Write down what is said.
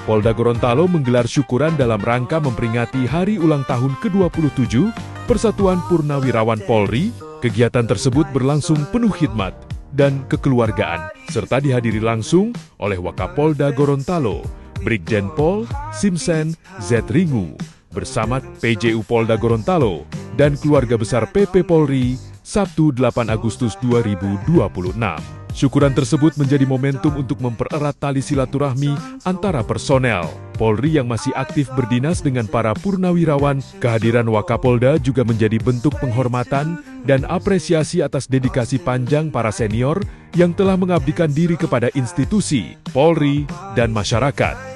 Polda Gorontalo menggelar syukuran dalam rangka memperingati hari ulang tahun ke-27 Persatuan Purnawirawan Polri. Kegiatan tersebut berlangsung penuh khidmat dan kekeluargaan, serta dihadiri langsung oleh Wakapolda Gorontalo, Brigjen Pol Simsen Z. Ringu, bersama PJU Polda Gorontalo dan keluarga besar PP Polri, Sabtu 8 Agustus 2026. Syukuran tersebut menjadi momentum untuk mempererat tali silaturahmi antara personel Polri yang masih aktif berdinas dengan para purnawirawan. Kehadiran Wakapolda juga menjadi bentuk penghormatan dan apresiasi atas dedikasi panjang para senior yang telah mengabdikan diri kepada institusi, Polri, dan masyarakat.